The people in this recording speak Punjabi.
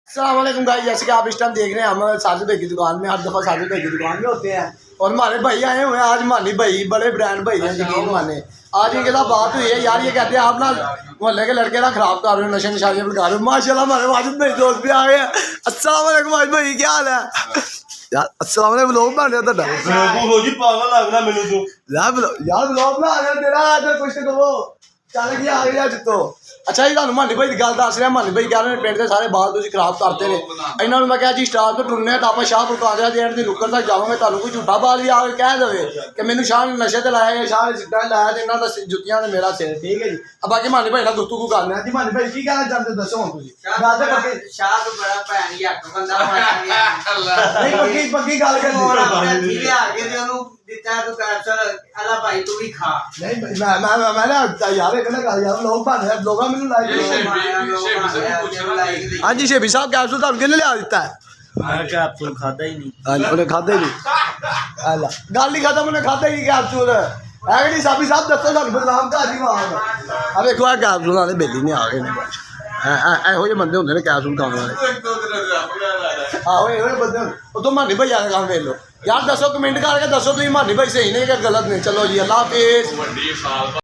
अस्सलामुअलैकुम गाइस, जैसे कि आप इस टाइम देख रहे हैं हम साजिद भाई की दुकान में। हर दफ़ा साजिद भाई की दुकान में होते हैं और हमारे भाई आए हुए हैं आज। मानी भाई बड़े ब्रांड भाई हैं, यकीन माने। आज इनके साथ बात हुई है यार, ये कहते हैं आप ना मोहल्ले के लड़के ना खराब कर रहे हो, नशे नशारियाँ लगा रहे हो। माशाल्लाह हमारे वाजिद भाई दोस्त भी आ गए हैं। अस्सलामुअलैकुम वाजिद भाई, क्या हाल है यार? अस्सलामुअलैकुम, लोग बन रहे जी पागल लगना मैंने तो यार ब्लॉग में आ गया तेरा। आज कुछ तो कहो ਚੱਲ ਕੀ ਆ ਗਿਆ ਜਿੱਤੋ। ਅੱਛਾ ਜੀ, ਤੁਹਾਨੂੰ ਮਾਨੀ ਭਾਈ ਦੀ ਗੱਲ ਦੱਸ ਰਿਹਾ। ਮਾਨੀ ਭਾਈ ਕਹਿ ਰਹੇ ਨੇ ਪਿੰਡ ਦੇ ਸਾਰੇ ਬਾਲ ਤੁਸੀਂ ਖਰਾਬ ਕਰਤੇ ਨੇ। ਇਹਨਾਂ ਨੂੰ ਮੈਂ ਕਿਹਾ ਜੀ ਸਟਾਰ ਤੋਂ ਟੁਰਨੇ ਤਾਂ ਆਪਾਂ ਸ਼ਾਹਪੁਰ ਕਾਂਗੜਾ ਦੇ ਐਂਡ ਦੀ ਨੁੱਕਰ ਤੱਕ ਜਾਵਾਂਗੇ, ਤੁਹਾਨੂੰ ਕੋਈ ਝੂਠਾ ਬਾਲ ਵੀ ਆ ਕੇ ਕਹਿ ਦੇਵੇ ਕਿ ਮੈਨੂੰ ਸ਼ਾਹ ਨੇ ਨਸ਼ੇ ਤੇ ਲਾਇਆ, ਸ਼ਾਹ ਨੇ ਸਿੱਟਾ ਲਾਇਆ ਤੇ ਇਹਨਾਂ ਦਾ ਜੁੱਤੀਆਂ ਤੇ ਮੇਰਾ ਸਿਰ। ਠੀਕ ਹੈ ਜੀ, ਬਾਕੀ ਮਾਨੀ ਭਾਈ ਨਾਲ ਗੁੱਤੂ ਕਰਨਾ ਹੈ ਜੀ। ਮਾਨੀ ਭਾਈ ਕੀ ਕਹਿਣਾ ਚਾਹੁੰਦੇ ਦੱਸੋ ਹੁਣ ਤੁਸੀਂ। ਸ਼ਾਹ ਤੋਂ ਬੜਾ ਭੈਣ ਯੱਕ ਬੰਦਾ ਮਾਰ ਗਿਆ। ਨਹੀਂ ਪੱਕੀ ਗੱਲ ਕਰਨੀ। ਠੀਕ ਹੈ ਆ ਕੇ ਤੇ ਉਹਨੂੰ ਦਿੱਤਾ ਤੂੰ ਕੈਪਸੂਲ ਅਲਾ ਭਾਈ ਤੂੰ ਵੀ ਖਾ। ਨਹੀਂ ਮੈਂ ਨਾ ਯਾਰ ਇੱਕ ਨਾ ਗੱਲ ਯਾਰ, ਲੋਕ ਭਾਣੇ ਲੋਕਾਂ ਮੈਨੂੰ ਲਾਈਕ ਹਾਂਜੀ ਸ਼ੇਬੀ ਸਾਹਿਬ ਕੈਪਸੂਲ ਤੁਹਾਨੂੰ ਕਿਹਨੇ ਲਿਆ ਦਿੱਤਾ ਹੈ? मैं कैप्सूल खाता ही नहीं। ਉਹਨੇ ਖਾਧਾ ਹੀ ਨਹੀਂ। ਆਲਾ ਗੱਲ ਹੀ ਖਤਮ, ਉਹਨੇ ਖਾਧਾ ਹੀ ਨਹੀਂ ਕੈਪਸੂਲ। ਹੈ ਕਿ ਨਹੀਂ ਸਾਬੀ ਸਾਹਿਬ, ਦੱਸੋ ਸਾਨੂੰ ਬਦਨਾਮ ਘਰ ਦੀ ਮਾਂ। ਆ ਵੇਖੋ ਆ ਕੈਪਸੂਲ ਵਾਲੇ ਬੇਲੀ ਨੇ ਆ ਗਏ ਨੇ। ਇਹੋ ਜਿਹੇ ਬੰਦੇ ਹੁੰਦੇ ਨੇ ਕੈਪਸੂਲ ਖਾਣ ਵਾਲੇ। ਆਹੋ ਇਹੋ ਜਿਹੇ ਬੰਦੇ ਉਤੋਂ ਮਾਨੀ ਭਈਆ ਦਾ ਕੰਮ ਵੇਖ ਲਓ ਯਾਰ। ਦੱਸੋ ਕਮੈਂਟ ਕਰਕੇ ਦੱਸੋ ਤੁਸੀਂ ਮਾਨੀ ਭਾਈ ਸਹੀ ਨੇ ਕਿ ਗਲਤ ਨੇ। ਚਲੋ ਜੀ, ਅੱਲਾ ਹਾਫਿਜ਼।